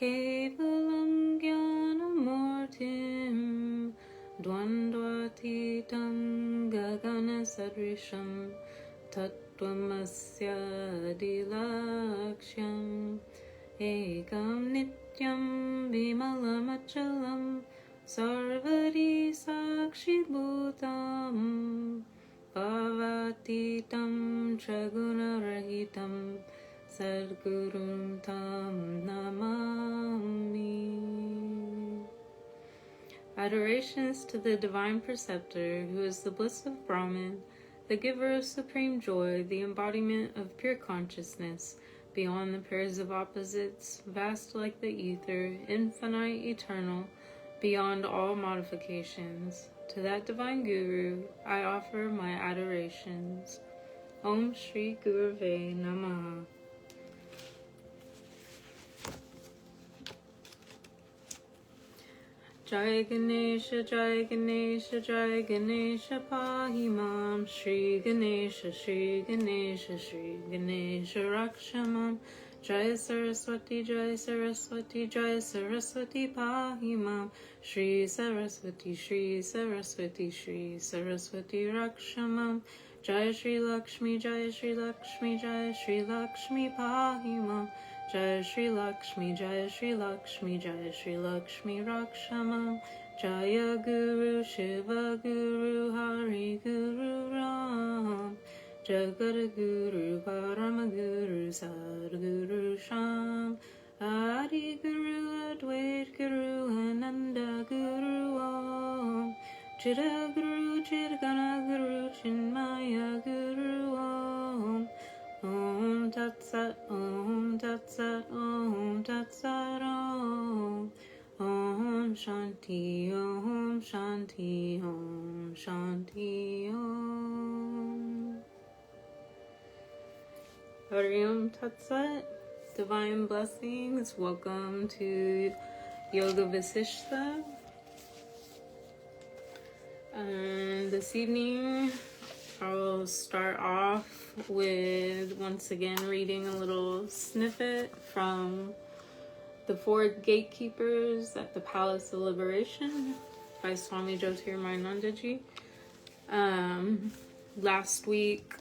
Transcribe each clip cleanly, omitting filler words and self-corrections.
Kevalam Jnanamurtim Dvandvatitam Gagana Sadrisham Tattvamasya Dilaksham Ekam Nityam Vimalamachalam Sarvari Sakshi Bhutam Bhavatitam Chagunarahitam Sadgurum Tam Namami. Adorations to the Divine Preceptor, who is the bliss of Brahman, the giver of supreme joy, the embodiment of pure consciousness, beyond the pairs of opposites, vast like the ether, infinite, eternal, beyond all modifications. To that divine Guru, I offer my adorations. Om Shri Gurave Namaha. Jai Ganesha, Jai Ganesha, Jai Ganesha, Pahimam. Shri Ganesha, Shri Ganesha, Shri Ganesha, Rakshamam. Jai Saraswati, Jai Saraswati, Jai Saraswati, Pahimam. Shri Saraswati, Shri Saraswati, Shri Saraswati, Rakshamam. Jai Shri Lakshmi, Jai Shri Lakshmi, Jai Shri Lakshmi, Pahimam. Jai Shri Lakshmi, Jai Shri Lakshmi, Jai Shri Lakshmi, Rakshamam. Jaya Guru, Shiva Guru, Hari Guru, Ram. Jagadguru, Paramaguru, Sadguru, Sham. Adi Guru, Advait Guru, Ananda Guru, Om. Chida Guru, Chidgana Guru, Chinmaya Guru, Om. Om Tat Sat, Om Tat Sat, Om Tat Sat, Om. Om Shanti, Om Shanti, Om Shanti, Om. Hari Om Tat Sat, divine blessings. Welcome to Yoga Vasistha. This evening, I'll start off with once again reading a little snippet from The Four Gatekeepers at the Palace of Liberation by Swami Jyotirmayanandaji. Last week,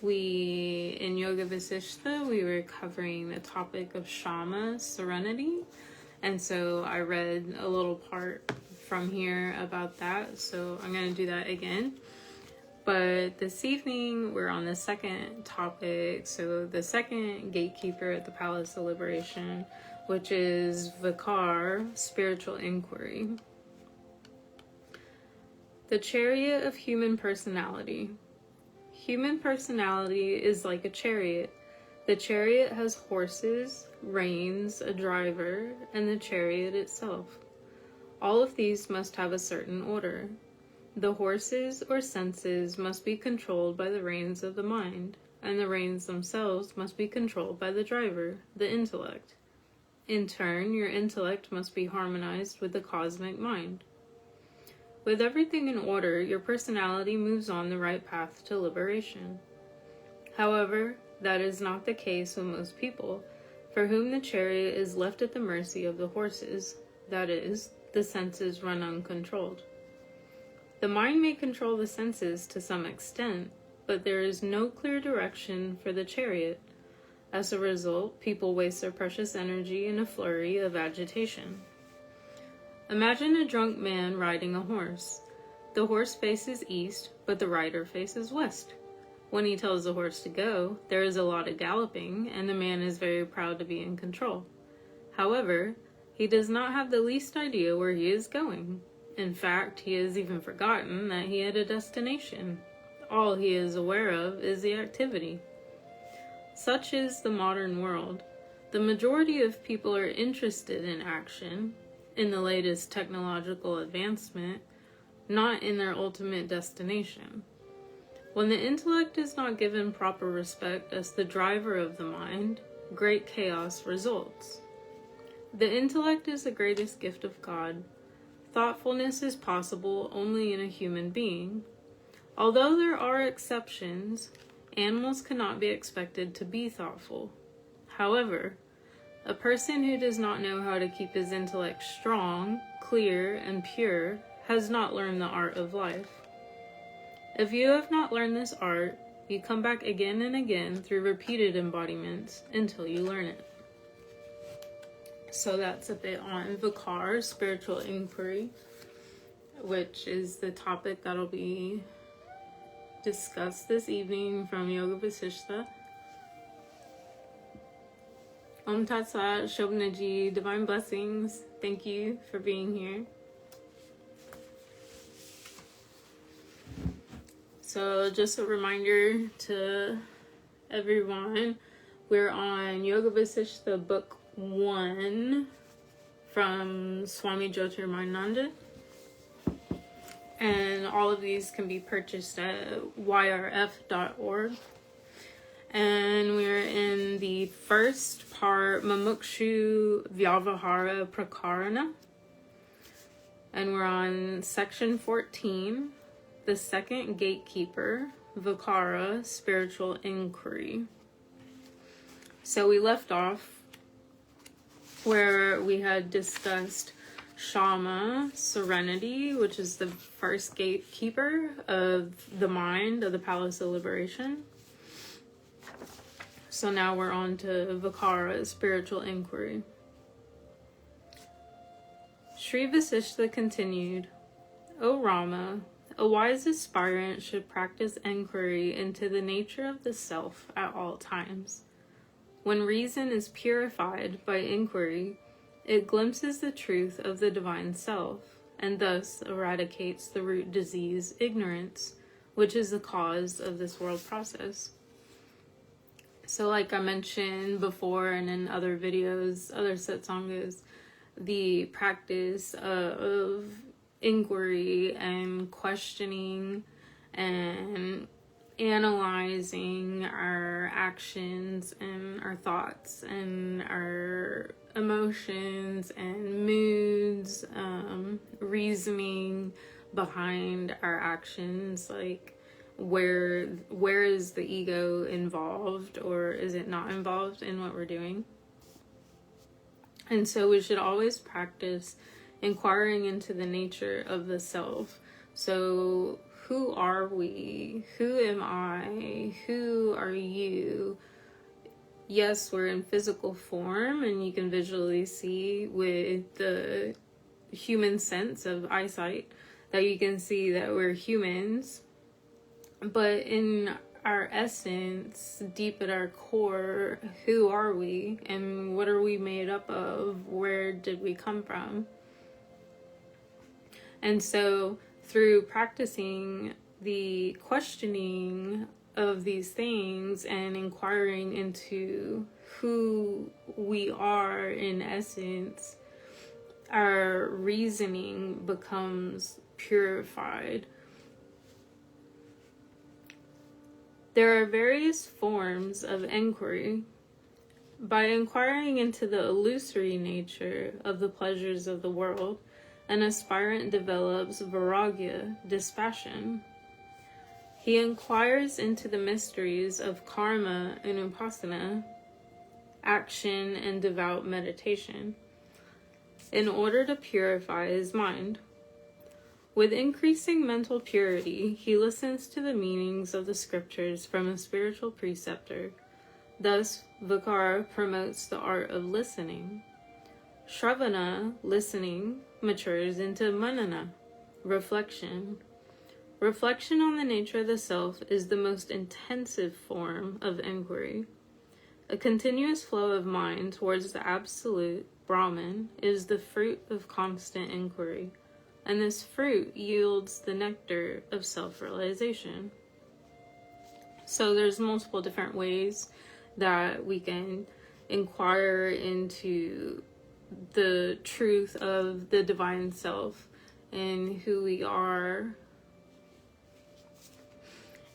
in Yoga Vasistha, we were covering the topic of Shama, serenity, and so I read a little part from here about that, so I'm going to do that again. But this evening, we're on the second topic, so the second gatekeeper at the Palace of Liberation, which is Vichara, spiritual inquiry. The chariot of human personality. Human personality is like a chariot. The chariot has horses, reins, a driver, and the chariot itself. All of these must have a certain order. The horses or senses must be controlled by the reins of the mind, and the reins themselves must be controlled by the driver, the intellect. In turn, your intellect must be harmonized with the cosmic mind. With everything in order, your personality moves on the right path to liberation. However, that is not the case with most people, for whom the chariot is left at the mercy of the horses, that is, the senses run uncontrolled. The mind may control the senses to some extent, but there is no clear direction for the chariot. As a result, people waste their precious energy in a flurry of agitation. Imagine a drunk man riding a horse. The horse faces east, but the rider faces west. When he tells the horse to go, there is a lot of galloping, and the man is very proud to be in control. However, he does not have the least idea where he is going. In fact, he has even forgotten that he had a destination. All he is aware of is the activity. Such is the modern world. The majority of people are interested in action, in the latest technological advancement, not in their ultimate destination. When the intellect is not given proper respect as the driver of the mind, great chaos results. The intellect is the greatest gift of God. Thoughtfulness is possible only in a human being. Although there are exceptions, animals cannot be expected to be thoughtful. However, A person who does not know how to keep his intellect strong, clear, and pure has not learned the art of life. If you have not learned this art, you come back again and again through repeated embodiments until you learn it. So that's a bit on Vichara, spiritual inquiry, which is the topic that'll be discussed this evening from Yoga Vasistha. Tat Sat, Shobhanaji, divine blessings. Thank you for being here. So just a reminder to everyone, we're on Yoga Vasistha Book 1 from Swami Jyotirmayananda. And all of these can be purchased at yrf.org. And we're in the first part, Mumukshu Vyavahara Prakarana. And we're on section 14, the second Gatekeeper Vichara, spiritual inquiry. So we left off where we had discussed Shama, serenity, which is the first gatekeeper of the mind, of the Palace of Liberation. So now we're on to Vichara, spiritual inquiry. Sri Vasistha continued, O Rama, a wise aspirant should practice inquiry into the nature of the self at all times. When reason is purified by inquiry, it glimpses the truth of the divine self, and thus eradicates the root disease, ignorance, which is the cause of this world process. So like I mentioned before and in other videos, other Satsangas, the practice of inquiry and questioning and analyzing our actions and our thoughts and our emotions and moods, reasoning behind our actions, like where is the ego involved, or is it not involved in what we're doing? And so we should always practice inquiring into the nature of the self. So who are we? Who am I? Who are you? Yes, we're in physical form, and you can visually see with the human sense of eyesight that you can see that we're humans. But in our essence, deep at our core, who are we? And what are we made up of? Where did we come from? And so through practicing the questioning of these things and inquiring into who we are in essence, our reasoning becomes purified. There are various forms of inquiry. By inquiring into the illusory nature of the pleasures of the world, an aspirant develops vairagya, dispassion. He inquires into the mysteries of karma and upasana, action and devout meditation, in order to purify his mind. With increasing mental purity, he listens to the meanings of the scriptures from a spiritual preceptor. Thus, Vichara promotes the art of listening. Shravana, listening, matures into manana, reflection. Reflection on the nature of the self is the most intensive form of inquiry. A continuous flow of mind towards the absolute, Brahman, is the fruit of constant inquiry, and this fruit yields the nectar of self-realization. So there's multiple different ways that we can inquire into the truth of the divine self and who we are.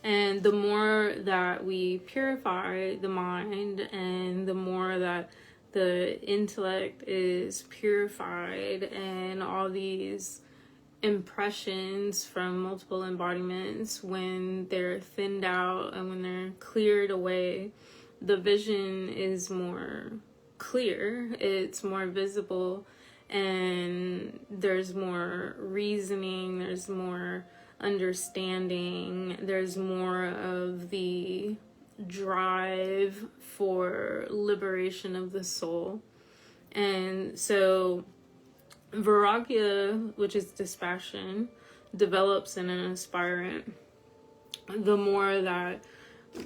And the more that we purify the mind, and the more that the intellect is purified, and all these impressions from multiple embodiments, when they're thinned out and when they're cleared away, the vision is more clear, it's more visible, and there's more reasoning, there's more understanding, there's more of the drive for liberation of the soul. And so Vairagya, which is dispassion, develops in an aspirant the more that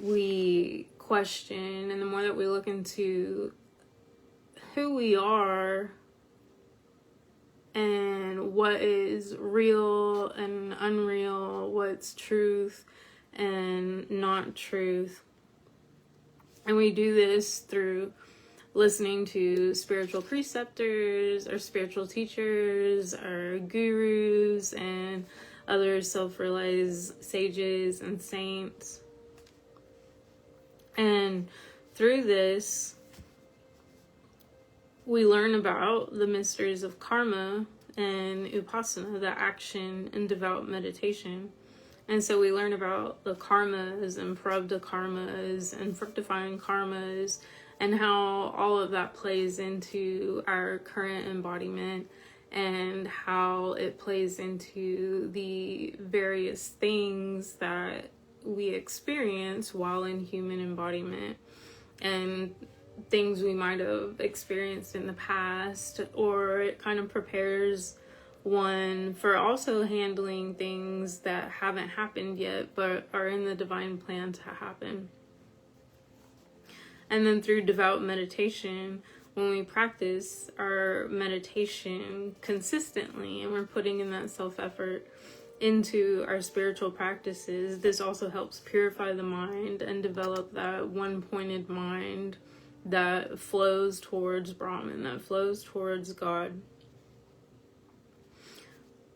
we question and the more that we look into who we are and what is real and unreal, what's truth and not truth. And we do this through listening to spiritual preceptors, or spiritual teachers, or gurus, and other self-realized sages and saints. And through this, we learn about the mysteries of karma and upasana, the action and devout meditation. And so we learn about the karmas and prarabdha karmas and fructifying karmas, and how all of that plays into our current embodiment, and how it plays into the various things that we experience while in human embodiment, and things we might have experienced in the past, or it kind of prepares one for also handling things that haven't happened yet but are in the divine plan to happen. And then through devout meditation, when we practice our meditation consistently and we're putting in that self-effort into our spiritual practices, this also helps purify the mind and develop that one-pointed mind that flows towards Brahman, that flows towards God.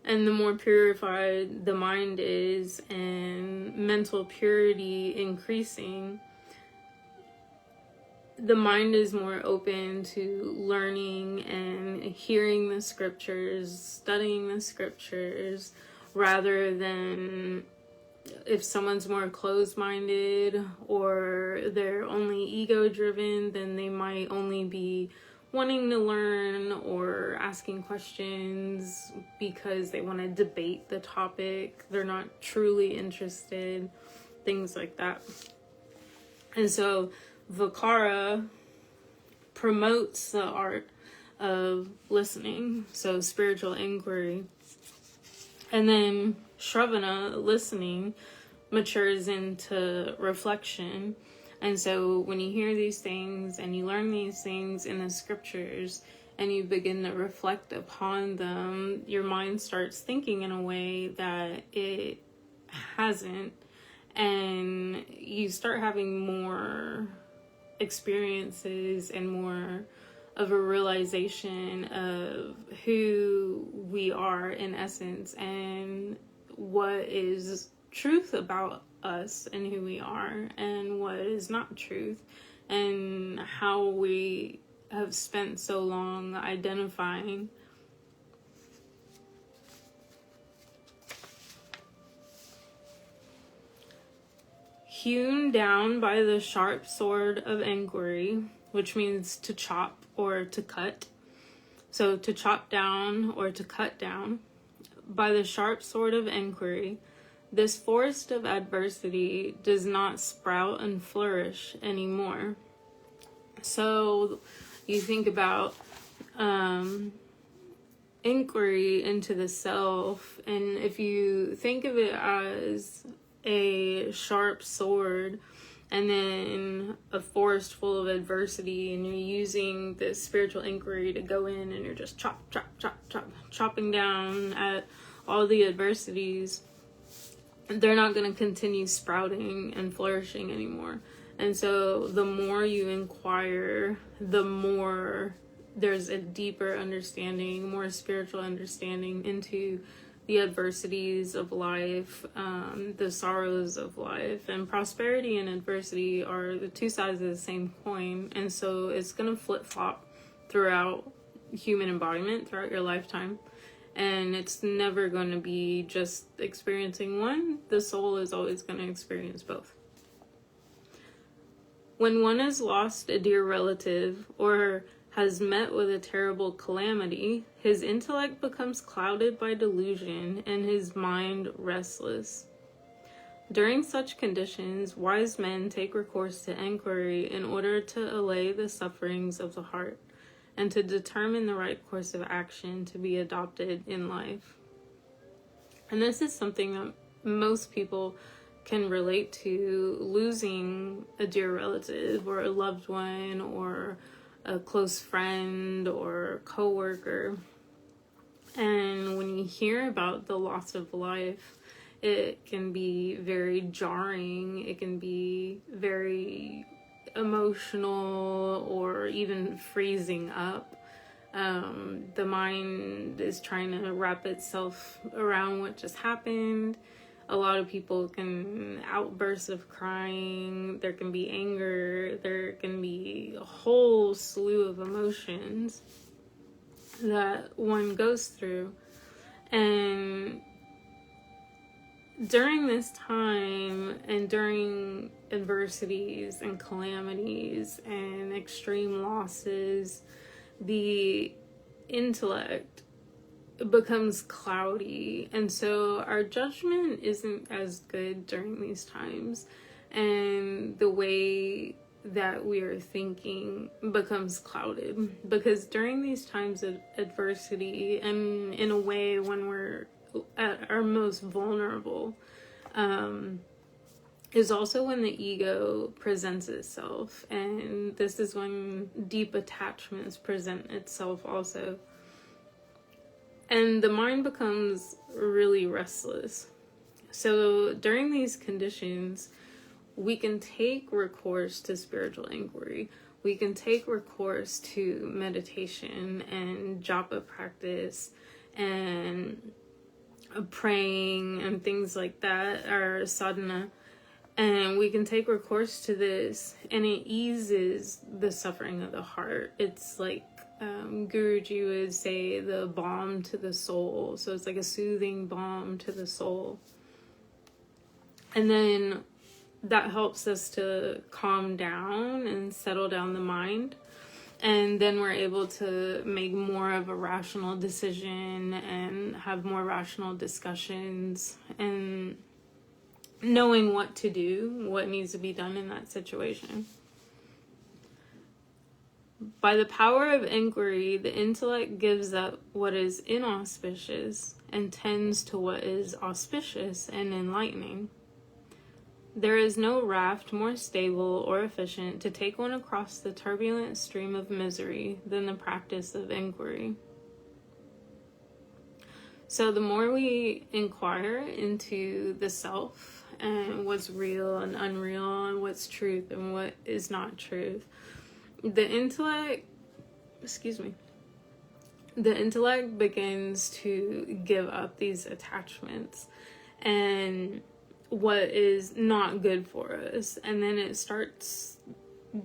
And the more purified the mind is and mental purity increasing, the mind is more open to learning and hearing the scriptures, studying the scriptures, rather than if someone's more closed-minded or they're only ego-driven, then they might only be wanting to learn or asking questions because they want to debate the topic. They're not truly interested, things like that. And so Vichara promotes the art of listening, so spiritual inquiry. And then Shravana, listening, matures into reflection. And so when you hear these things and you learn these things in the scriptures and you begin to reflect upon them, your mind starts thinking in a way that it hasn't. And you start having more experiences and more of a realization of who we are in essence and what is truth about us and who we are and what is not truth, and how we have spent so long identifying hewn down by the sharp sword of Enquiry, which means to chop or to cut. So to chop down or to cut down. By the sharp sword of Enquiry, this forest of adversity does not sprout and flourish anymore. So you think about inquiry into the self, and if you think of it as a sharp sword and then a forest full of adversity, and you're using this spiritual inquiry to go in and you're just chopping down at all the adversities, they're not going to continue sprouting and flourishing anymore. And so the more you inquire, the more there's a deeper understanding, more spiritual understanding into the adversities of life, the sorrows of life. And prosperity and adversity are the two sides of the same coin. And so it's going to flip-flop throughout human embodiment, throughout your lifetime. And it's never going to be just experiencing one. The soul is always going to experience both. When one has lost a dear relative or has met with a terrible calamity, his intellect becomes clouded by delusion and his mind restless. During such conditions, wise men take recourse to enquiry in order to allay the sufferings of the heart and to determine the right course of action to be adopted in life. And this is something that most people can relate to, losing a dear relative or a loved one or a close friend or coworker. And when you hear about the loss of life, it can be very jarring. It can be very emotional or even freezing up. The mind is trying to wrap itself around what just happened. A lot of people can outbursts of crying. There can be anger. There can be a whole slew of emotions that one goes through. And during this time and during adversities and calamities and extreme losses, the intellect becomes cloudy, and so our judgment isn't as good during these times, and the way that we are thinking becomes clouded, because during these times of adversity and in a way when we're at our most vulnerable, is also when the ego presents itself, and this is when deep attachments present itself also. And the mind becomes really restless. So during these conditions, we can take recourse to spiritual inquiry. We can take recourse to meditation and japa practice and praying and things like that, or sadhana. And we can take recourse to this, and it eases the suffering of the heart. It's like Guruji would say, the balm to the soul. So it's like a soothing balm to the soul. And then that helps us to calm down and settle down the mind. And then we're able to make more of a rational decision and have more rational discussions and knowing what to do, what needs to be done in that situation. By the power of inquiry, the intellect gives up what is inauspicious and tends to what is auspicious and enlightening. There is no raft more stable or efficient to take one across the turbulent stream of misery than the practice of inquiry. So the more we inquire into the self and what's real and unreal and what's truth and what is not truth, the intellect begins to give up these attachments and what is not good for us, and then it starts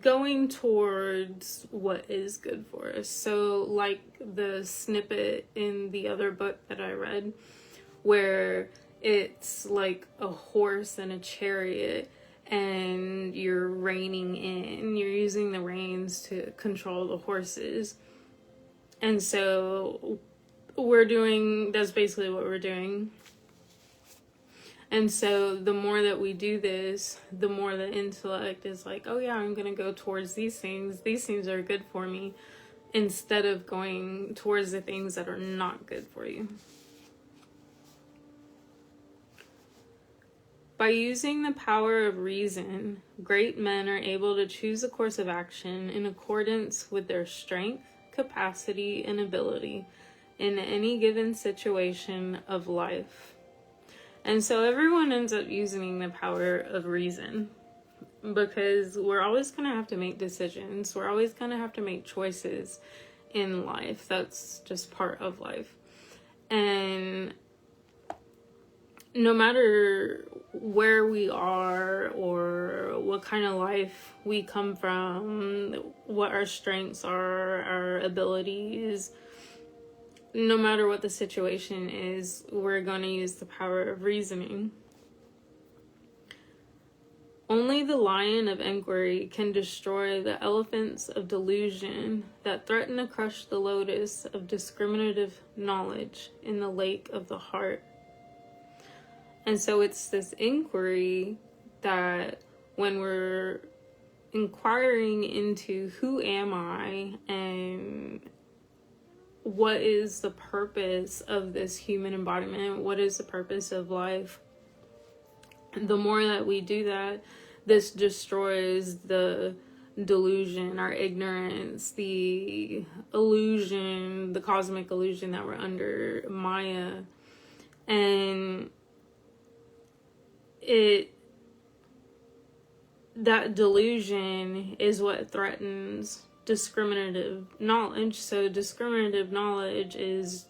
going towards what is good for us. So like the snippet in the other book that I read, where it's like a horse and a chariot, and you're reining in, you're using the reins to control the horses. And so that's basically what we're doing. And so the more that we do this, the more the intellect is like, oh yeah, I'm going to go towards these things. These things are good for me, instead of going towards the things that are not good for you. By using the power of reason, great men are able to choose a course of action in accordance with their strength, capacity, and ability in any given situation of life. And so everyone ends up using the power of reason, because we're always going to have to make decisions. We're always going to have to make choices in life. That's just part of life. And no matter where we are or what kind of life we come from, what our strengths are, our abilities, no matter what the situation is, we're going to use the power of reasoning. Only the lion of Enquiry can destroy the elephants of delusion that threaten to crush the lotus of discriminative knowledge in the lake of the heart. And so it's this inquiry that when we're inquiring into who am I and what is the purpose of this human embodiment, what is the purpose of life, the more that we do that, this destroys the delusion, our ignorance, the illusion, the cosmic illusion that we're under, Maya. And that delusion is what threatens discriminative knowledge. So discriminative knowledge is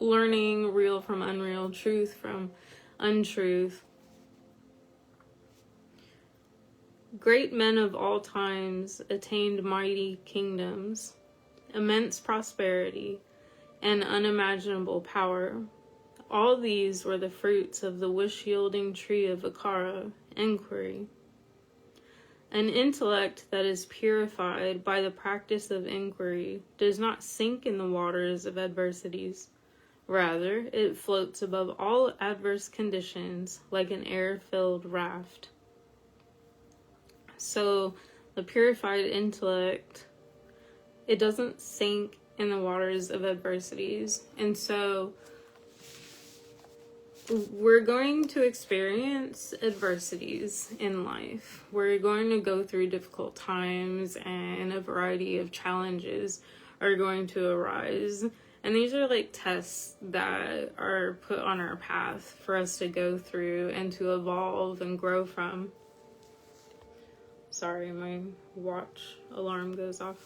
learning real from unreal, truth from untruth. Great men of all times attained mighty kingdoms, immense prosperity, and unimaginable power. All these were the fruits of the wish-yielding tree of Vichara, Enquiry. An intellect that is purified by the practice of inquiry does not sink in the waters of adversities. Rather, it floats above all adverse conditions like an air-filled raft. So, the purified intellect, it doesn't sink in the waters of adversities. And so, we're going to experience adversities in life. We're going to go through difficult times, and a variety of challenges are going to arise. And these are like tests that are put on our path for us to go through and to evolve and grow from. Sorry, my watch alarm goes off.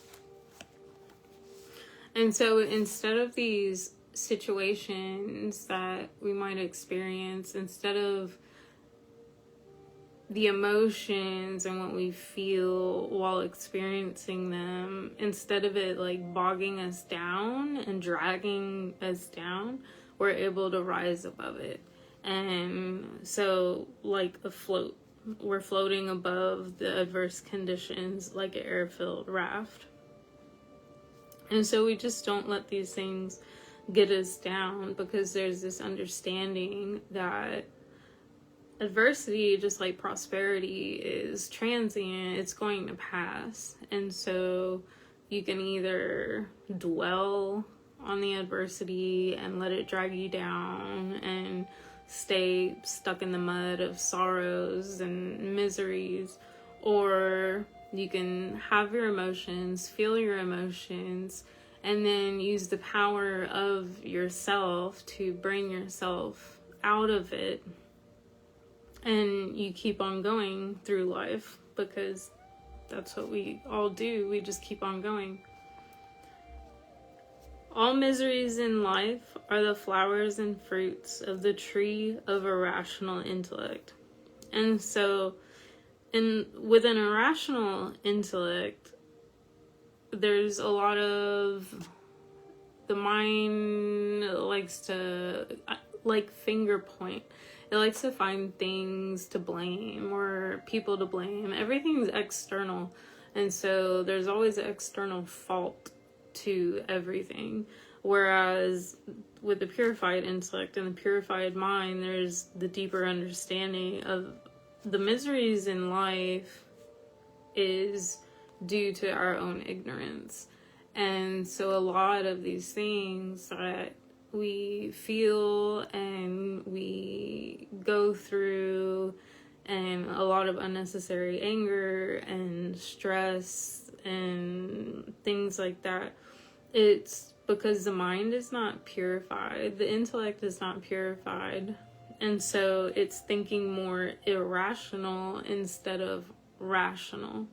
And so instead of these situations that we might experience, instead of the emotions and what we feel while experiencing them, instead of it like bogging us down and dragging us down, we're able to rise above it. And so like a float, we're floating above the adverse conditions like an air-filled raft. And so we just don't let these things get us down, because there's this understanding that adversity, just like prosperity, is transient. It's going to pass. And so you can either dwell on the adversity and let it drag you down and stay stuck in the mud of sorrows and miseries, or you can have your emotions, feel your emotions, and then use the power of yourself to bring yourself out of it. And you keep on going through life, because that's what we all do. We just keep on going. All miseries in life are the flowers and fruits of the tree of irrational intellect. And so with an irrational intellect, there's a lot of, the mind likes to finger point. It likes to find things to blame or people to blame. Everything's external. And so there's always an external fault to everything. Whereas with the purified intellect and the purified mind, there's the deeper understanding of the miseries in life is due to our own ignorance. And so a lot of these things that we feel and we go through, and a lot of unnecessary anger and stress and things like that, it's because the mind is not purified, the intellect is not purified, and so it's thinking more irrational instead of rational.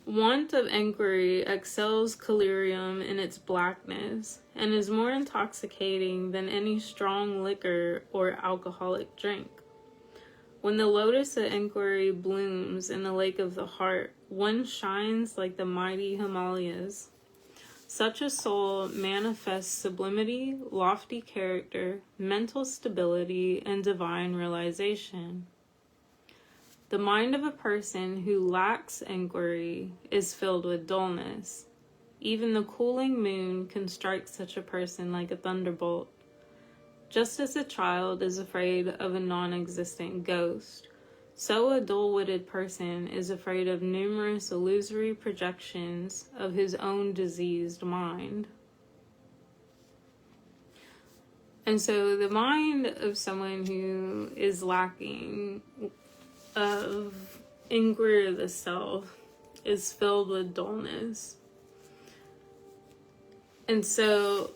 Want of inquiry excels collyrium in its blackness, and is more intoxicating than any strong liquor or alcoholic drink. When the lotus of inquiry blooms in the lake of the heart, one shines like the mighty Himalayas. Such a soul manifests sublimity, lofty character, mental stability, and divine realization. The mind of a person who lacks inquiry is filled with dullness. Even the cooling moon can strike such a person like a thunderbolt. Just as a child is afraid of a non-existent ghost, so a dull-witted person is afraid of numerous illusory projections of his own diseased mind. And so the mind of someone who is lacking of inquiry of the self is filled with dullness. And so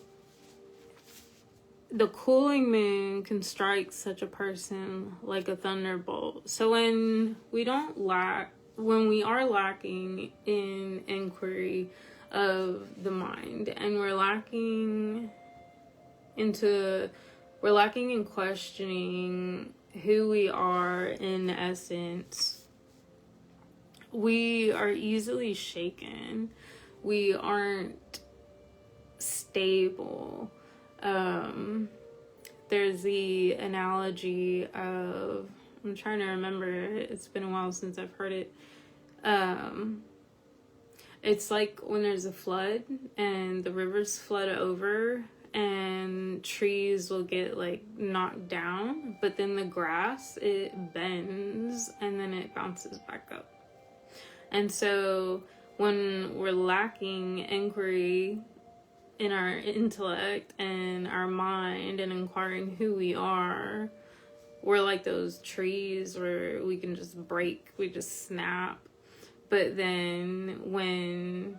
the cooling moon can strike such a person like a thunderbolt. So when we are lacking in inquiry of the mind, and we're lacking in questioning who we are in essence, we are easily shaken. We aren't stable. There's the analogy of, I'm trying to remember, it's been a while since I've heard it. It's like when there's a flood and the rivers flood over and trees will get like knocked down, but then the grass, it bends and then it bounces back up. And so when we're lacking inquiry in our intellect and our mind and inquiring who we are, we're like those trees where we can just break, we just snap. But then when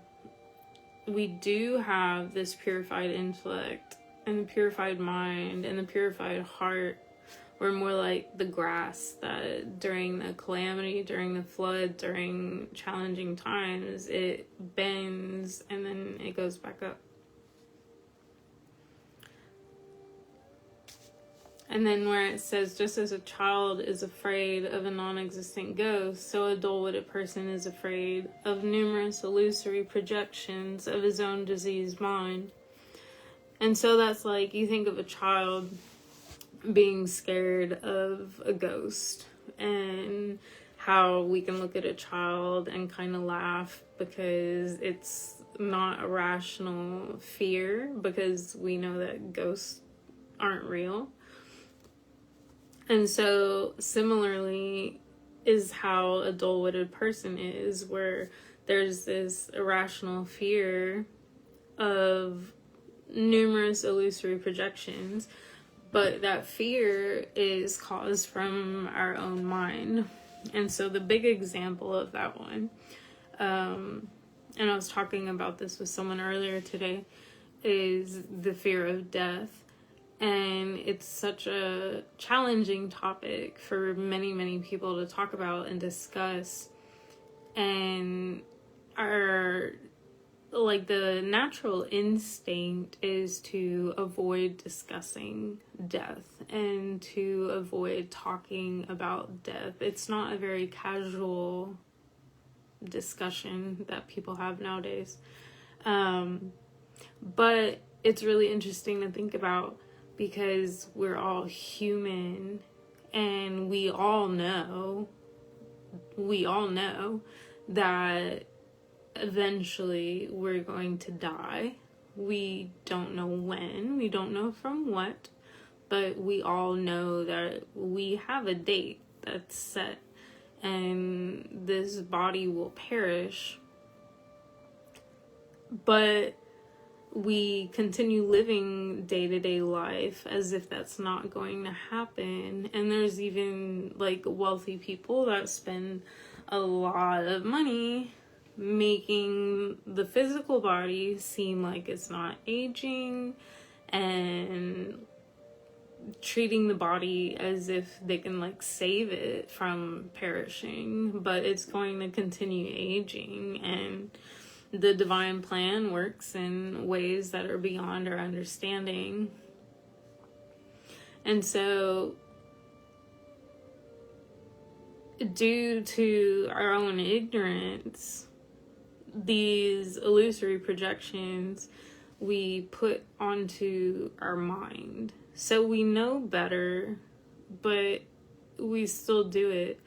we do have this purified intellect and the purified mind and the purified heart, we're more like the grass that during the calamity, during the flood, during challenging times, it bends and then it goes back up. And then where it says, just as a child is afraid of a non-existent ghost, so a dull-witted person is afraid of numerous illusory projections of his own diseased mind. And so that's like, you think of a child being scared of a ghost, and how we can look at a child and kind of laugh because it's not a rational fear, because we know that ghosts aren't real. And so similarly is how a dull-witted person is, where there's this irrational fear of numerous illusory projections, but that fear is caused from our own mind. And so the big example of that one, and I was talking about this with someone earlier today, is the fear of death. And it's such a challenging topic for many, many people to talk about and discuss. And the natural instinct is to avoid discussing death and to avoid talking about death. It's not a very casual discussion that people have nowadays. But it's really interesting to think about, because we're all human and we all know that eventually we're going to die. We don't know when, we don't know from what, but we all know that we have a date that's set, and this body will perish. But we continue living day-to-day life as if that's not going to happen. And there's even like wealthy people that spend a lot of money making the physical body seem like it's not aging, and treating the body as if they can like save it from perishing, but it's going to continue aging. And the divine plan works in ways that are beyond our understanding. And so, due to our own ignorance, these illusory projections we put onto our mind. So we know better, but we still do it.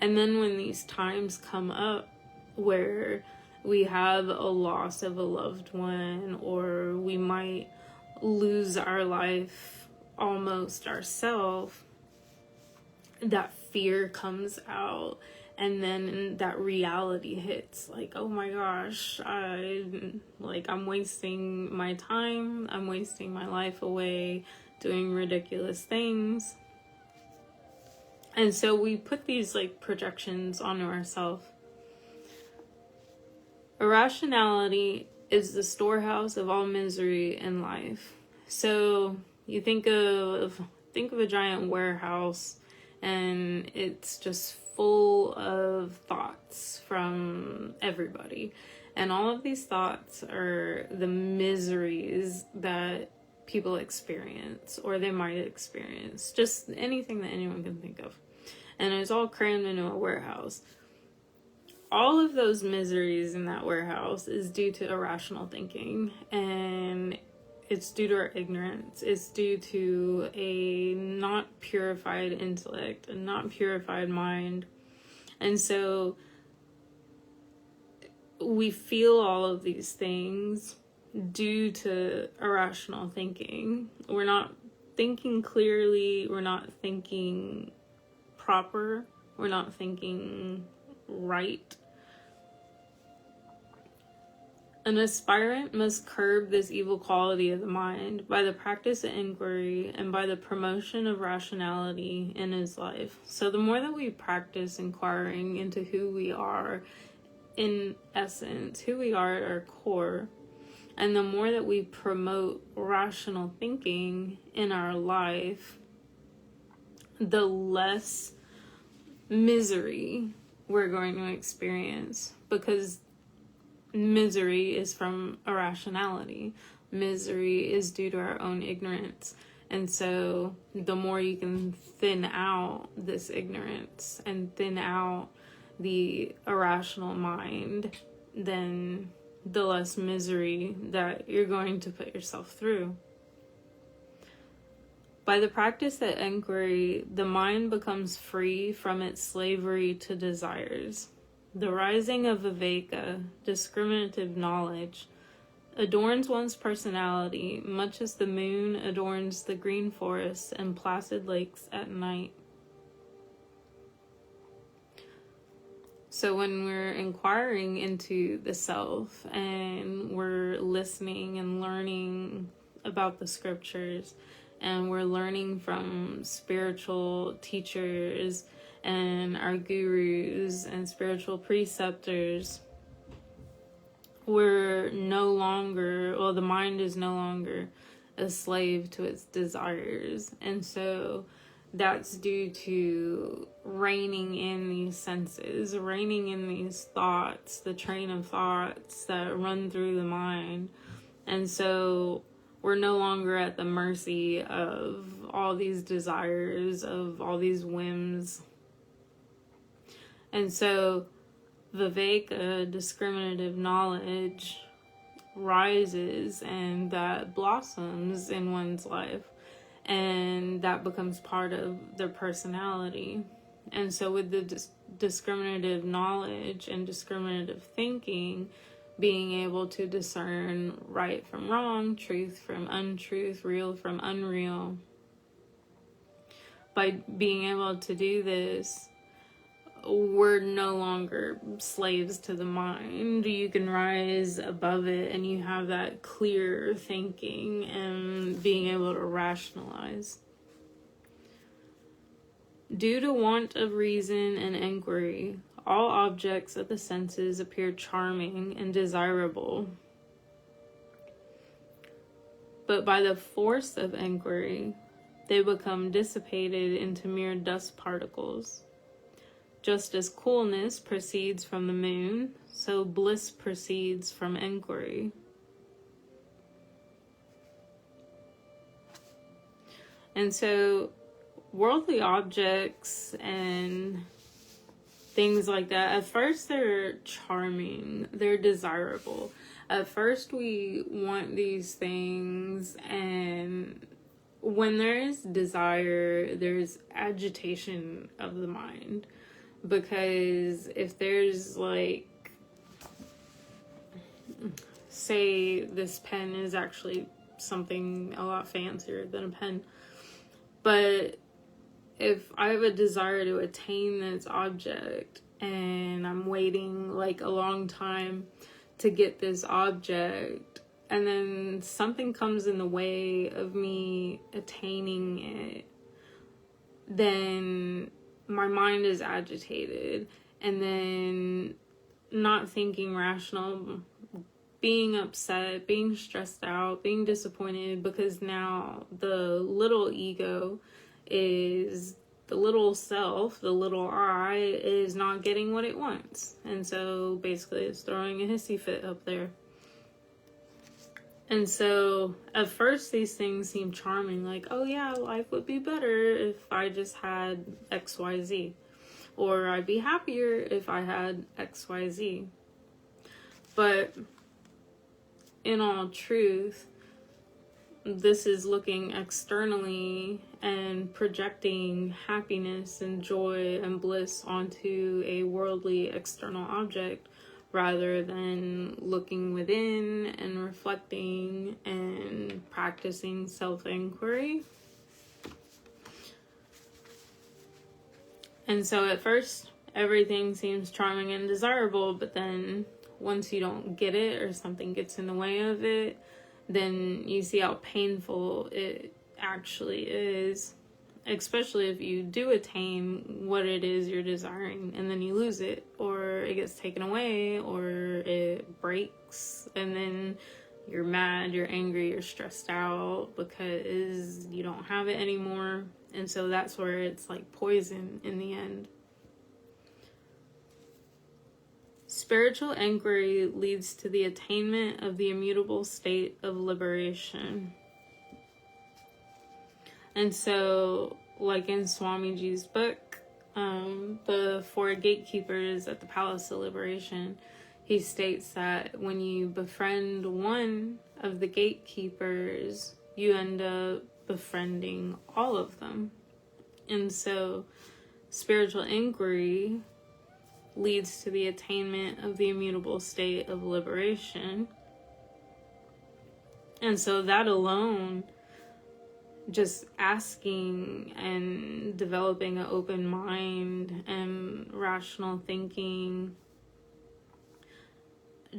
And then when these times come up where we have a loss of a loved one, or we might lose our life almost ourselves, that fear comes out, and then that reality hits, like, oh my gosh, I'm wasting my time, I'm wasting my life away doing ridiculous things. And so we put these like projections onto ourselves. Irrationality is the storehouse of all misery in life. So you think of a giant warehouse, and it's just full of thoughts from everybody. And all of these thoughts are the miseries that people experience, or they might experience, just anything that anyone can think of. And it's all crammed into a warehouse. All of those miseries in that warehouse is due to irrational thinking, and it's due to our ignorance. It's due to a not purified intellect, a not purified mind. And so we feel all of these things due to irrational thinking. We're not thinking clearly, we're not thinking proper, we're not thinking right. An aspirant must curb this evil quality of the mind by the practice of inquiry and by the promotion of rationality in his life. So the more that we practice inquiring into who we are in essence, who we are at our core, and the more that we promote rational thinking in our life, the less misery we're going to experience, because misery is from irrationality. Misery is due to our own ignorance. And so the more you can thin out this ignorance and thin out the irrational mind, then the less misery that you're going to put yourself through. By the practice of inquiry, the mind becomes free from its slavery to desires. The rising of viveka, discriminative knowledge, adorns one's personality, much as the moon adorns the green forests and placid lakes at night. So when we're inquiring into the self, and we're listening and learning about the scriptures, and we're learning from spiritual teachers and our gurus and spiritual preceptors, we're no longer, the mind is no longer a slave to its desires. And so that's due to reining in these senses, reining in these thoughts, the train of thoughts that run through the mind. And so we're no longer at the mercy of all these desires, of all these whims. And so viveka, discriminative knowledge, rises, and that blossoms in one's life, and that becomes part of their personality. And so with the discriminative knowledge and discriminative thinking, being able to discern right from wrong, truth from untruth, real from unreal, by being able to do this, we're no longer slaves to the mind. You can rise above it, and you have that clear thinking and being able to rationalize. Due to want of reason and inquiry, all objects of the senses appear charming and desirable. But by the force of inquiry, they become dissipated into mere dust particles. Just as coolness proceeds from the moon, so bliss proceeds from inquiry. And so worldly objects and things like that, at first they're charming, they're desirable. At first we want these things, and when there is desire, there's agitation of the mind. Because if there's like, say this pen is actually something a lot fancier than a pen, but if I have a desire to attain this object and I'm waiting like a long time to get this object, and then something comes in the way of me attaining it, then my mind is agitated, and then not thinking rational, being upset, being stressed out, being disappointed, because now the little ego is, the little self, the little I, is not getting what it wants. And so basically it's throwing a hissy fit up there. And so at first these things seem charming, like, oh yeah, life would be better if I just had XYZ. Or I'd be happier if I had XYZ. But in all truth, this is looking externally and projecting happiness and joy and bliss onto a worldly external object, rather than looking within and reflecting and practicing self-inquiry. And so at first, everything seems charming and desirable, but then once you don't get it or something gets in the way of it, then you see how painful it actually is, especially if you do attain what it is you're desiring and then you lose it, or it gets taken away, or it breaks, and then you're mad, you're angry, you're stressed out because you don't have it anymore. And so that's where it's like poison in the end. Spiritual inquiry leads to the attainment of the immutable state of liberation. And so, like in Swamiji's book, the 4 gatekeepers at the Palace of Liberation, he states that when you befriend one of the gatekeepers, you end up befriending all of them. And so, spiritual inquiry leads to the attainment of the immutable state of liberation. And so that alone, just asking and developing an open mind and rational thinking,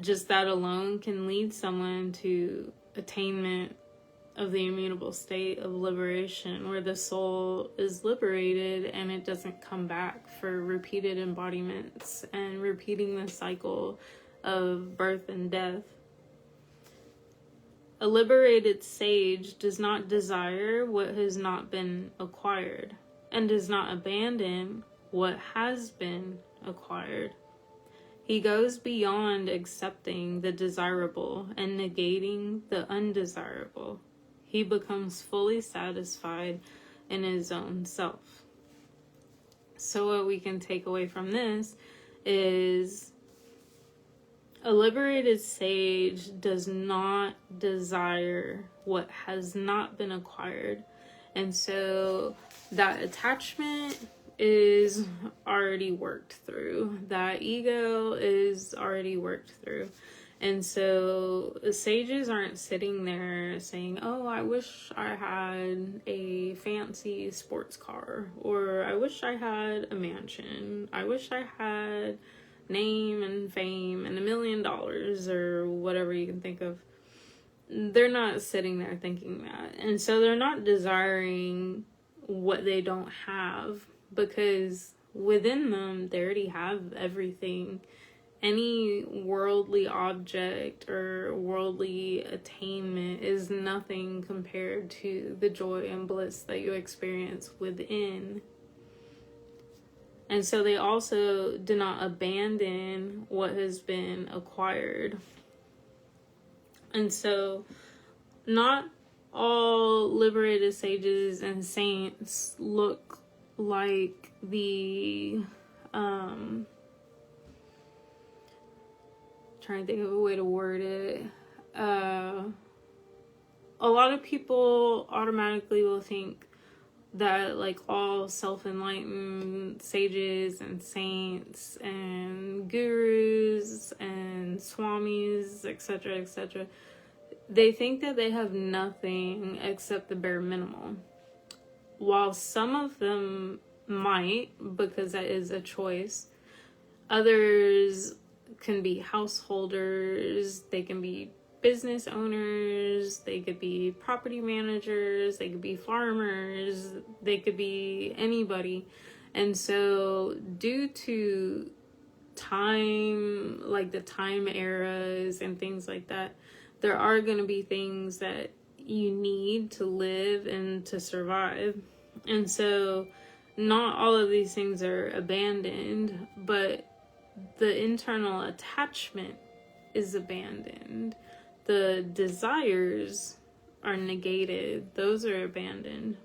just that alone can lead someone to attainment of the immutable state of liberation, where the soul is liberated and it doesn't come back for repeated embodiments and repeating the cycle of birth and death. A liberated sage does not desire what has not been acquired, and does not abandon what has been acquired. He goes beyond accepting the desirable and negating the undesirable. He becomes fully satisfied in his own self. So what we can take away from this is a liberated sage does not desire what has not been acquired. And so that attachment is already worked through. That ego is already worked through. And so the sages aren't sitting there saying, oh, I wish I had a fancy sports car, or I wish I had a mansion, I wish I had name and fame and $1 million, or whatever you can think of. They're not sitting there thinking that. And so they're not desiring what they don't have, because within them, they already have everything. Any worldly object or worldly attainment is nothing compared to the joy and bliss that you experience within. And so they also do not abandon what has been acquired. And so not all liberated sages and saints look like the trying to think of a way to word it. A lot of people automatically will think, that like all self-enlightened sages and saints and gurus and swamis, etc., they think that they have nothing except the bare minimum. While some of them might, because that is a choice, others can be householders, they can be business owners, they could be property managers, they could be farmers, they could be anybody. And so due to time, like the time eras and things like that, there are going to be things that you need to live and to survive. And so not all of these things are abandoned, but the internal attachment is abandoned. The desires are negated. Those are abandoned.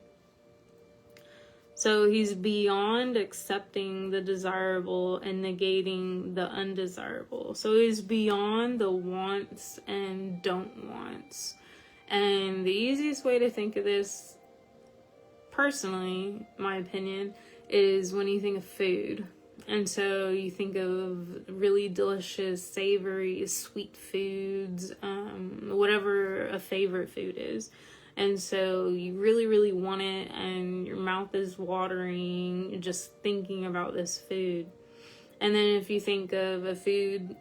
So he's beyond accepting the desirable and negating the undesirable. So he's beyond the wants and don't wants. And the easiest way to think of this, personally, my opinion, is when you think of food. And so you think of really delicious, savory, sweet foods, whatever a favorite food is. And so you really, really want it, and your mouth is watering just thinking about this food. And then if you think of a food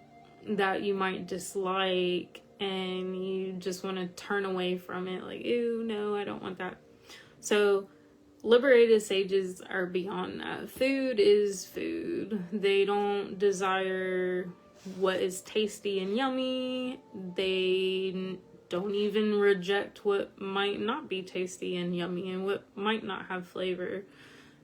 that you might dislike and you just want to turn away from it, like, ew, no, I don't want that. So liberated sages are beyond that. Food is food. They don't desire what is tasty and yummy. They don't even reject what might not be tasty and yummy and what might not have flavor.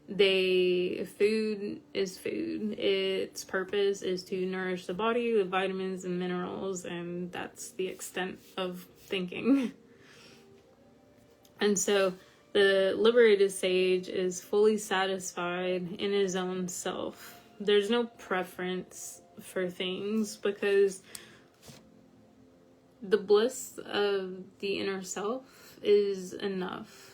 Food is food. Its purpose is to nourish the body with vitamins and minerals, and that's the extent of thinking. And so the liberated sage is fully satisfied in his own self. There's no preference for things, because the bliss of the inner self is enough.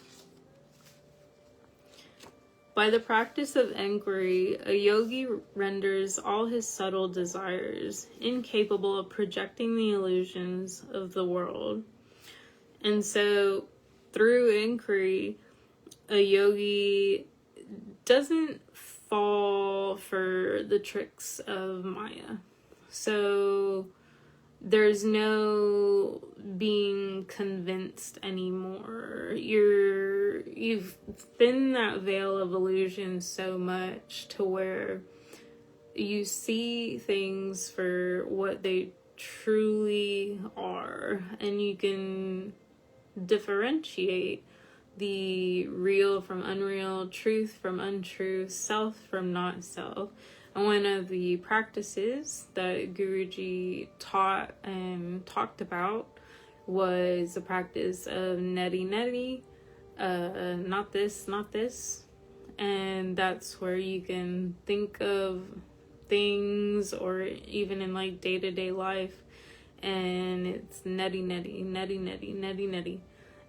By the practice of enquiry, a yogi renders all his subtle desires incapable of projecting the illusions of the world. And so through inquiry, a yogi doesn't fall for the tricks of Maya. So there's no being convinced anymore. You've thinned that veil of illusion so much to where you see things for what they truly are, and you can differentiate the real from unreal, truth from untruth, self from not self. And one of the practices that Guruji taught and talked about was the practice of neti, not this, not this. And that's where you can think of things, or even in like day-to-day life, and it's neti,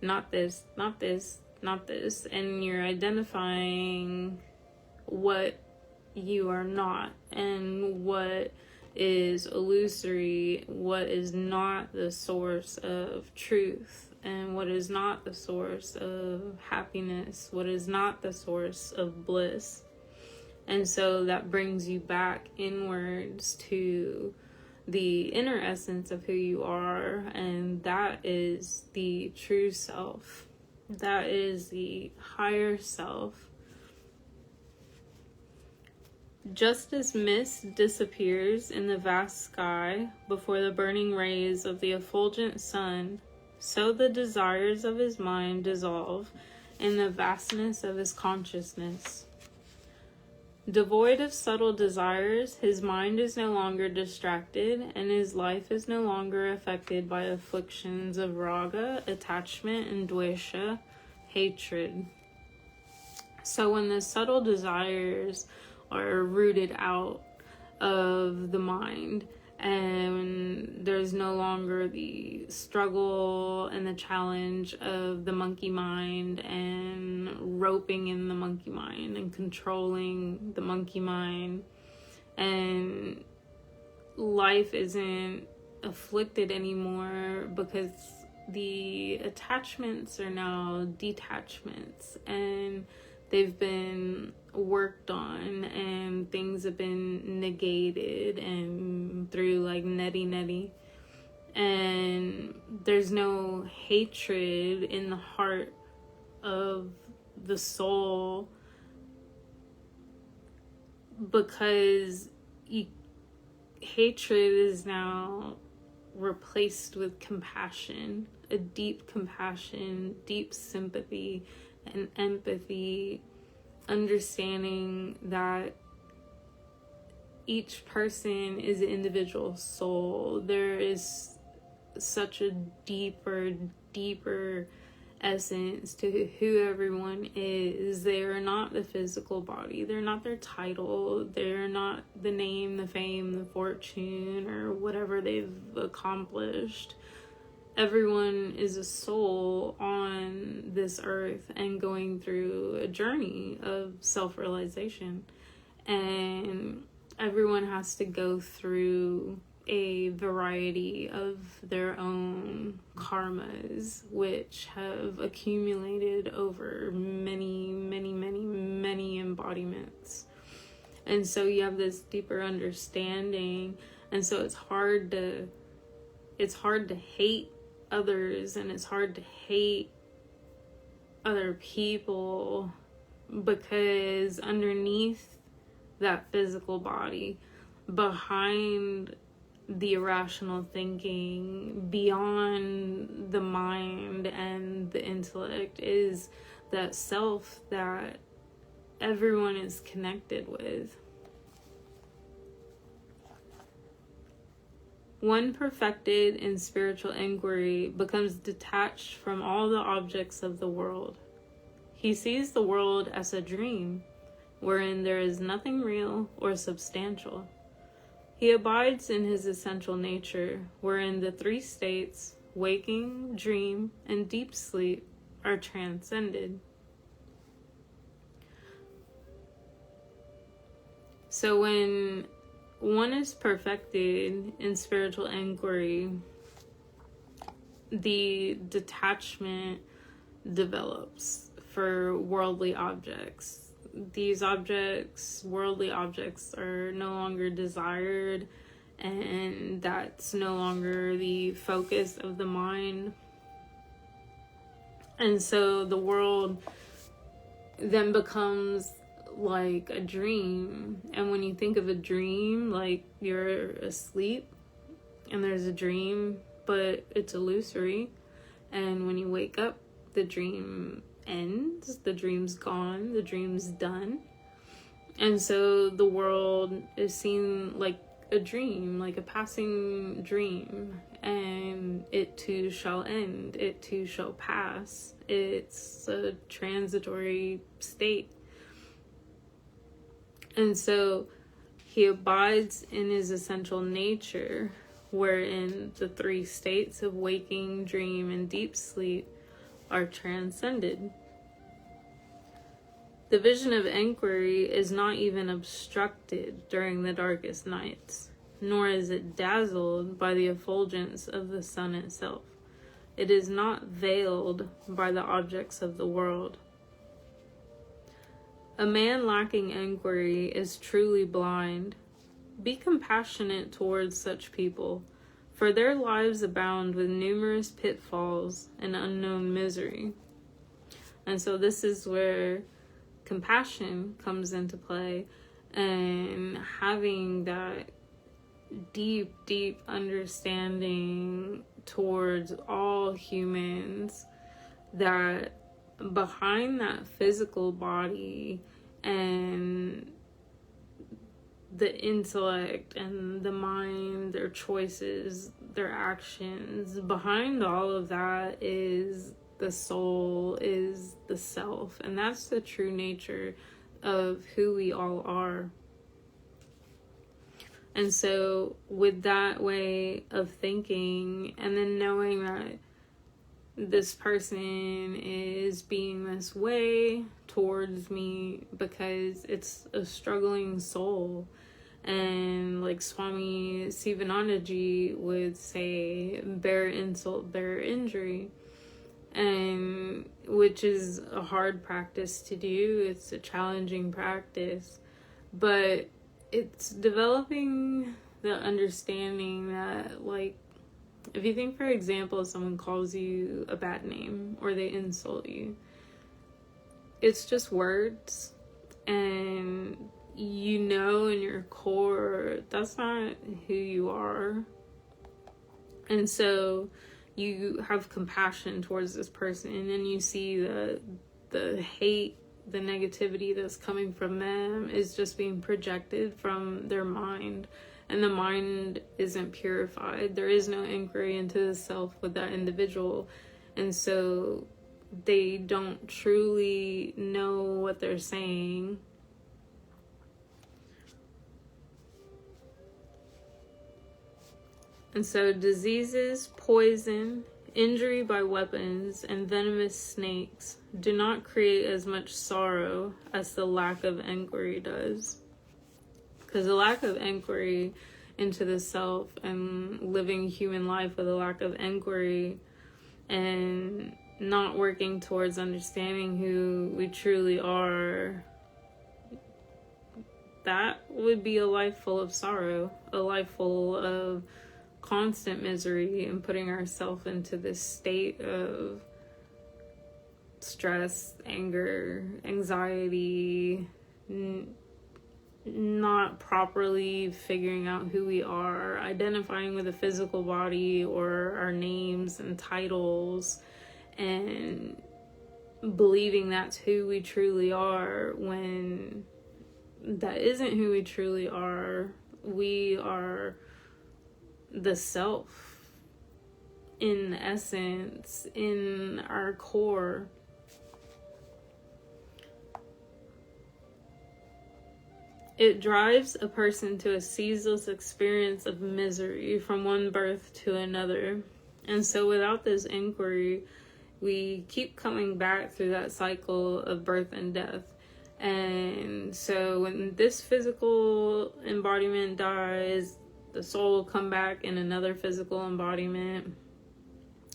not this, not this, not this. And you're identifying what you are not, and what is illusory, what is not the source of truth, and what is not the source of happiness, what is not the source of bliss. And so that brings you back inwards to the inner essence of who you are, and that is the true self. That is the higher self. Just as mist disappears in the vast sky before the burning rays of the effulgent sun, so the desires of his mind dissolve in the vastness of his consciousness. Devoid of subtle desires, his mind is no longer distracted, and his life is no longer affected by afflictions of raga, attachment, and dvesha, hatred. So when the subtle desires are rooted out of the mind, and there's no longer the struggle and the challenge of the monkey mind and roping in the monkey mind and controlling the monkey mind, and life isn't afflicted anymore because the attachments are now detachments, and they've been worked on, and things have been negated and through like neti, and there's no hatred in the heart of the soul, because hatred is now replaced with compassion, a deep compassion, deep sympathy and empathy, understanding that each person is an individual soul. There is such a deeper essence to who everyone is. They are not the physical body. They're not their title. They're not the name, the fame, the fortune, or whatever they've accomplished. Everyone is a soul on this earth and going through a journey of self-realization. And everyone has to go through a variety of their own karmas, which have accumulated over many embodiments. And so you have this deeper understanding, and so it's hard to hate others, and it's hard to hate other people, because underneath that physical body, behind the irrational thinking, beyond the mind and the intellect, is that self that everyone is connected with. One perfected in spiritual inquiry becomes detached from all the objects of the world. He sees the world as a dream, wherein there is nothing real or substantial. He abides in his essential nature, wherein the three states, waking, dream, and deep sleep, are transcended. So when one is perfected in spiritual inquiry, the detachment develops for worldly objects. These objects, worldly objects, are no longer desired, and that's no longer the focus of the mind. And so the world then becomes like a dream. And when you think of a dream, like you're asleep and there's a dream, but it's illusory, and when you wake up, the dream ends, the dream's gone, the dream's done. And so the world is seen like a dream, like a passing dream, and it too shall end, it too shall pass. It's a transitory state. And so he abides in his essential nature, wherein the three states of waking, dream, and deep sleep are transcended. The vision of inquiry is not even obstructed during the darkest nights, nor is it dazzled by the effulgence of the sun itself. It is not veiled by the objects of the world. A man lacking inquiry is truly blind. Be compassionate towards such people, for their lives abound with numerous pitfalls and unknown misery. And so this is where compassion comes into play, and having that deep understanding towards all humans, that behind that physical body and the intellect and the mind, their choices, their actions, behind all of that is the soul, is the self. And that's the true nature of who we all are. And so with that way of thinking, and then knowing that this person is being this way towards me because it's a struggling soul, and like Swami Sivanandaji would say, bear insult, bear injury, and which is a hard practice to do. It's a challenging practice, but it's developing the understanding that, like, if you think, for example, someone calls you a bad name or they insult you, it's just words, and you know in your core that's not who you are. And so you have compassion towards this person, and you see the hate, the negativity that's coming from them is just being projected from their mind, and the mind isn't purified. There is no inquiry into the self with that individual, and so they don't truly know what they're saying. And so diseases, poison, injury by weapons, and venomous snakes do not create as much sorrow as the lack of inquiry does. Because the lack of inquiry into the self and living human life with a lack of inquiry and not working towards understanding who we truly are, that would be a life full of sorrow, a life full of constant misery, and putting ourselves into this state of stress, anger, anxiety, not properly figuring out who we are, identifying with a physical body or our names and titles, and believing that's who we truly are when that isn't who we truly are. We are the self in essence, in our core. It drives a person to a ceaseless experience of misery from one birth to another. And so without this inquiry, we keep coming back through that cycle of birth and death. And so when this physical embodiment dies, the soul will come back in another physical embodiment.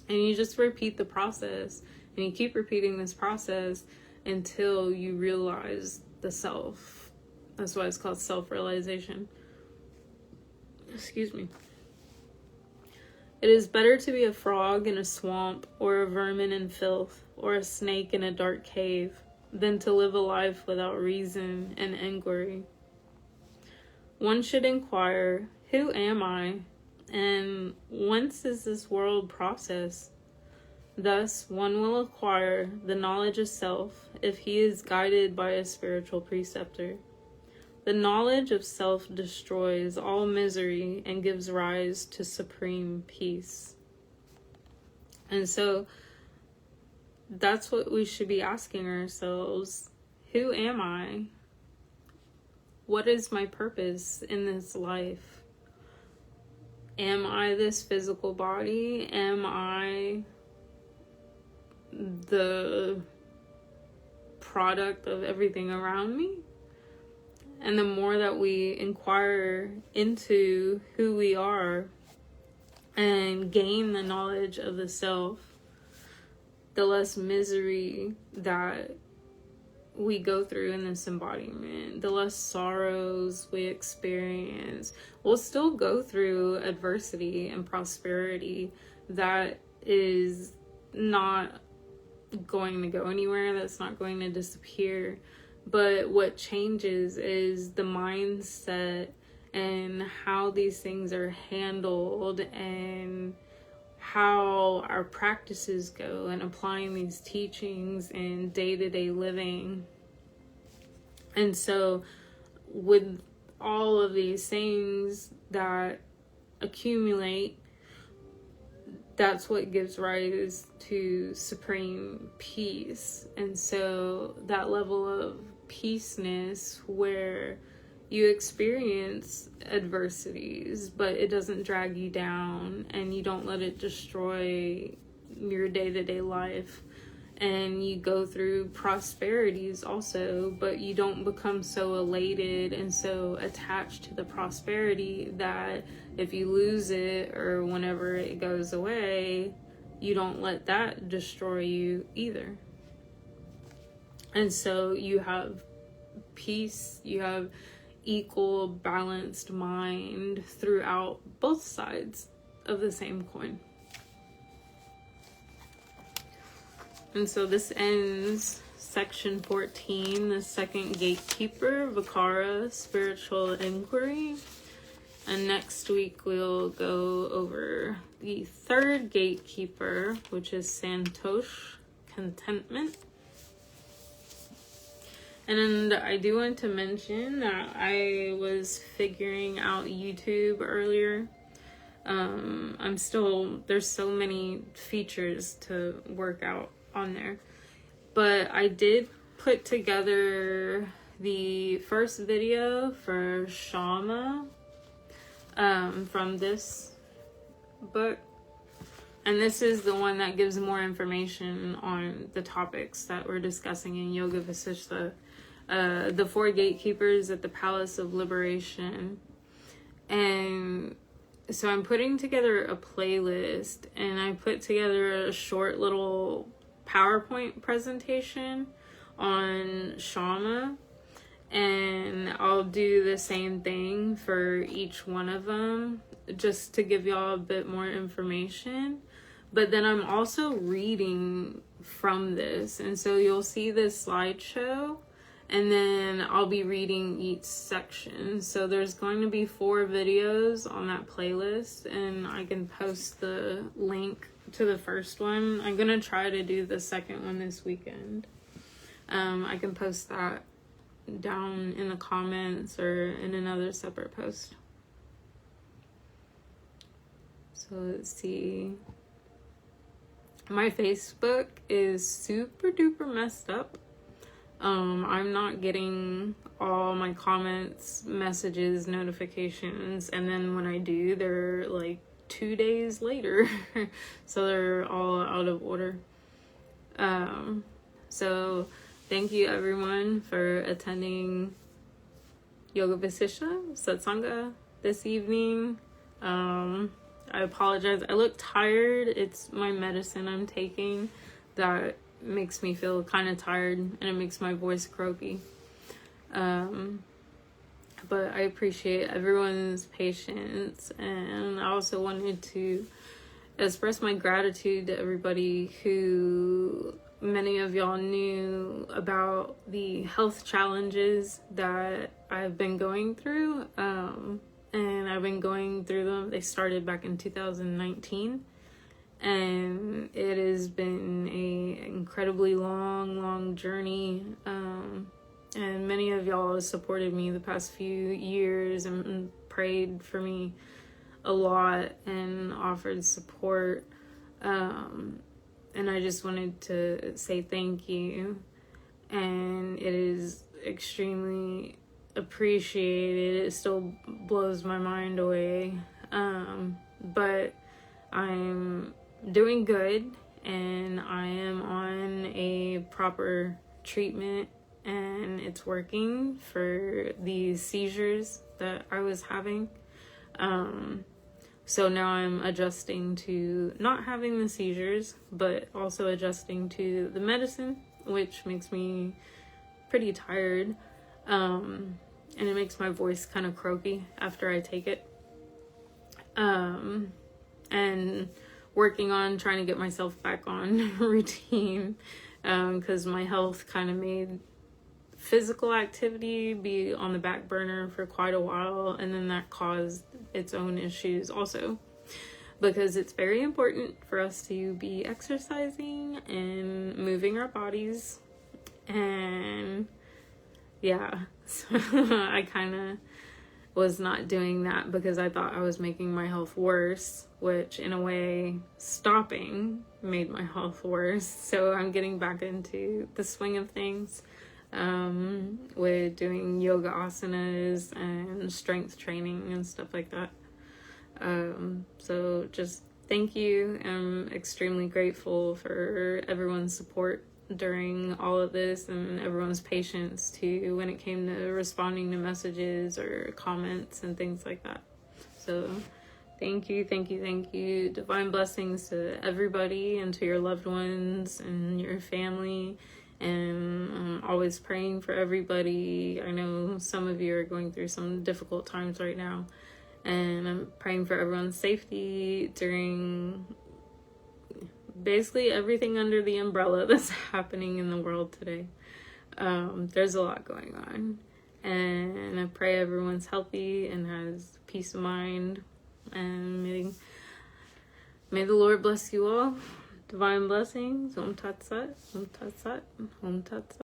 And you just repeat the process. And you keep repeating this process until you realize the self. That's why it's called self-realization. Excuse me. It is better to be a frog in a swamp, or a vermin in filth, or a snake in a dark cave, than to live a life without reason and inquiry. One should inquire, who am I? And whence is this world process? Thus, one will acquire the knowledge of self if he is guided by a spiritual preceptor. The knowledge of self destroys all misery and gives rise to supreme peace. And so that's what we should be asking ourselves. Who am I? What is my purpose in this life? Am I this physical body? Am I the product of everything around me? And the more that we inquire into who we are and gain the knowledge of the self, the less misery that we go through in this embodiment, the less sorrows we experience. We'll still go through adversity and prosperity that is not going to go anywhere, that's not going to disappear. But what changes is the mindset and how these things are handled and how our practices go and applying these teachings in day-to-day living. And so with all of these things that accumulate, that's what gives rise to supreme peace. And so that level of peaceness where you experience adversities, but it doesn't drag you down, and you don't let it destroy your day-to-day life. And you go through prosperities also, but you don't become so elated and so attached to the prosperity that if you lose it or whenever it goes away, you don't let that destroy you either. And so you have peace, you have equal, balanced mind throughout both sides of the same coin. And so this ends section 14, the second Gatekeeper Vichara, Spiritual Enquiry. And next week we'll go over the third Gatekeeper, which is Santosh, Contentment. And I do want to mention that I was figuring out YouTube earlier. There's so many features to work out on there, but I did put together the first video for Shama from this book, and this is the one that gives more information on the topics that we're discussing in Yoga Vasistha, the 4 gatekeepers at the Palace of Liberation. And so I'm putting together a playlist, and I put together a short little PowerPoint presentation on Shama, and I'll do the same thing for each one of them just to give y'all a bit more information. But then I'm also reading from this, and so you'll see this slideshow, and then I'll be reading each section. So there's going to be 4 videos on that playlist, and I can post the link to the first one. I'm gonna try to do the second one this weekend. I can post that down in the comments or in another separate post. So let's see. My Facebook is super duper messed up. I'm not getting all my comments, messages, notifications, and then when I do, they're like 2 days later. So they're all out of order. So thank you everyone for attending Yoga Vasistha Satsanga this evening. I apologize. I look tired. It's my medicine I'm taking that makes me feel kind of tired, and it makes my voice croaky. But I appreciate everyone's patience, and I also wanted to express my gratitude to everybody who, many of y'all knew about the health challenges that I've been going through, and I've been going through them. They started back in 2019, and it has been a incredibly long journey, and many of y'all have supported me the past few years and prayed for me a lot and offered support. And I just wanted to say thank you. And it is extremely appreciated. It still blows my mind away. But I'm doing good, and I am on a proper treatment, and it's working for the seizures that I was having. So now I'm adjusting to not having the seizures, but also adjusting to the medicine, which makes me pretty tired. And it makes my voice kind of croaky after I take it. And working on trying to get myself back on routine, because my health kind of made physical activity be on the back burner for quite a while, and then that caused its own issues also, because it's very important for us to be exercising and moving our bodies. And yeah, so I kind of was not doing that because I thought I was making my health worse, which in a way stopping made my health worse. So I'm getting back into the swing of things. with doing yoga asanas and strength training and stuff like that. So just thank you. I'm extremely grateful for everyone's support during all of this and everyone's patience too when it came to responding to messages or comments and things like that. So thank you. Divine blessings to everybody and to your loved ones and your family. And I'm always praying for everybody. I know some of you are going through some difficult times right now. And I'm praying for everyone's safety during basically everything under the umbrella that's happening in the world today. There's a lot going on. And I pray everyone's healthy and has peace of mind. And may the Lord bless you all. Divine blessings. Om Tat Sat. Om Tat Sat. Om Tat Sat.